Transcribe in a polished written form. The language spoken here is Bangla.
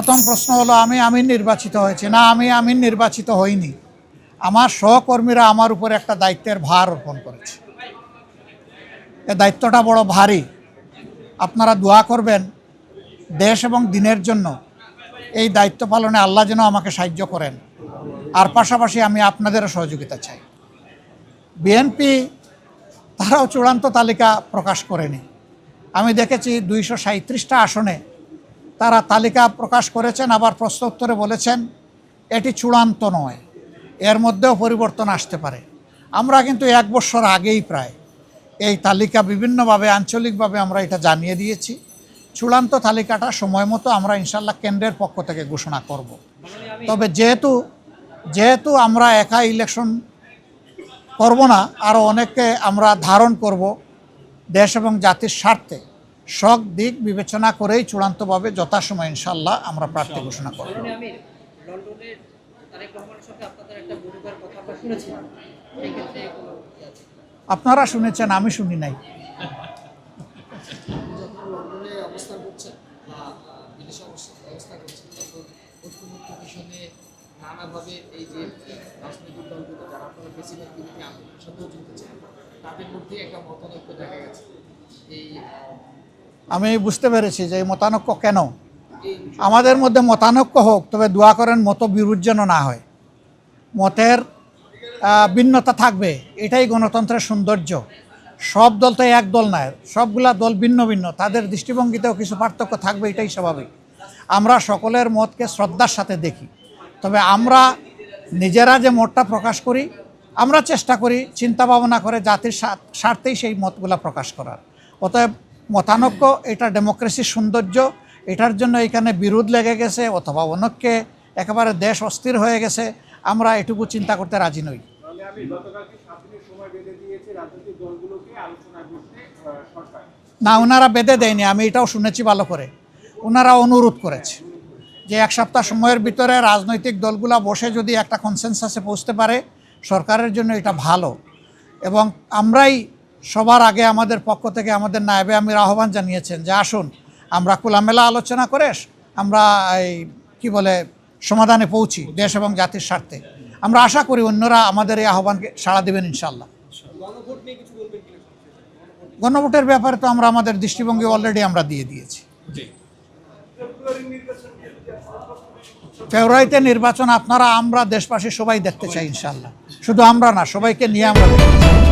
প্রথম প্রশ্ন হলো আমি নির্বাচিত হয়েছি না, আমি নির্বাচিত হইনি। আমার সহকর্মীরা আমার উপরে একটা দায়িত্বের ভার অর্পণ করেছে। এই দায়িত্বটা বড় ভারী। আপনারা দোয়া করবেন দেশ এবং দিনের জন্য এই দায়িত্ব পালনে আল্লাহ যেন আমাকে সাহায্য করেন। আর পাশাপাশি আমি আপনাদেরও সহযোগিতা চাই। বিএনপি তারাও চূড়ান্ত তালিকা প্রকাশ করেনি। আমি দেখেছি 237টা আসনে তারা তালিকা প্রকাশ করেছেন, আবার প্রশ্ন উত্তরে বলেছেন এটি চূড়ান্ত নয়, এর মধ্যেও পরিবর্তন আসতে পারে। আমরা কিন্তু 1 বছর আগেই প্রায় এই তালিকা বিভিন্নভাবে আঞ্চলিকভাবে আমরা এটা জানিয়ে দিয়েছি। চূড়ান্ত তালিকাটা সময় মতো আমরা ইনশাল্লাহ কেন্দ্রের পক্ষ থেকে ঘোষণা করব। তবে যেহেতু আমরা একা ইলেকশন করব না, আরও অনেককে আমরা ধারণ করব, দেশ এবং জাতির স্বার্থে সব দিক বিবেচনা করেই চূড়ান্তভাবে যথাসময় ইনশাল্লাহ আমরা প্রার্থী ঘোষণা করব। আপনারা শুনেছেন, আমি শুনি নাই। আমি বুঝতে পেরেছি যে এই মতানৈক্য কেন। আমাদের মধ্যে মতানৈক্য হোক, তবে দোয়া করেন মত বিরোধ যেন না হয়। মতের ভিন্নতা থাকবে, এটাই গণতন্ত্রের সৌন্দর্য। সব দল তো এক দল নয়, সবগুলা দল ভিন্ন ভিন্ন, তাদের দৃষ্টিভঙ্গিতেও কিছু পার্থক্য থাকবে, এটাই স্বাভাবিক। আমরা সকলের মতকে শ্রদ্ধার সাথে দেখি। তবে আমরা নিজেরা যে মতটা প্রকাশ করি, আমরা চেষ্টা করি চিন্তা ভাবনা করে জাতির স্বার্থেই সেই মতগুলা প্রকাশ করার। অতএব মতানৈক্য এটা ডেমোক্রেসির সৌন্দর্য। এটার জন্য এখানে বিরোধ লেগে গেছে অথবা অনেককে একেবারে দেশ অস্থির হয়ে গেছে, আমরা এটুকু চিন্তা করতে রাজি নই। না, ওনারা বেঁধে দেয়নি, আমি এটাও শুনেছি ভালো করে। ওনারা অনুরোধ করেছে যে 1 সপ্তাহ সময়ের ভিতরে রাজনৈতিক দলগুলা বসে যদি একটা কনসেনসাসে পৌঁছতে পারে, সরকারের জন্য এটা ভালো। এবং আমরাই সবার আগে আমাদের পক্ষ থেকে আমাদের নায়েবে আমির আহ্বান জানিয়েছেন যে আসুন আমরা খোলামেলা আলোচনা করে আমরা সমাধানে পৌঁছি দেশ এবং জাতির স্বার্থে। আমরা আশা করি অন্যরা আমাদের এই আহ্বানকে সাড়া দেবেন ইনশাল্লাহ। গণভোটের ব্যাপারে তো আমরা আমাদের দৃষ্টিভঙ্গি অলরেডি আমরা দিয়ে দিয়েছি। ফেব্রুয়ারিতে নির্বাচন আমরা দেশবাসী সবাই দেখতে চাই ইনশাল্লাহ। শুধু আমরা না, সবাইকে নিয়ে আমরা দেখতে চাই।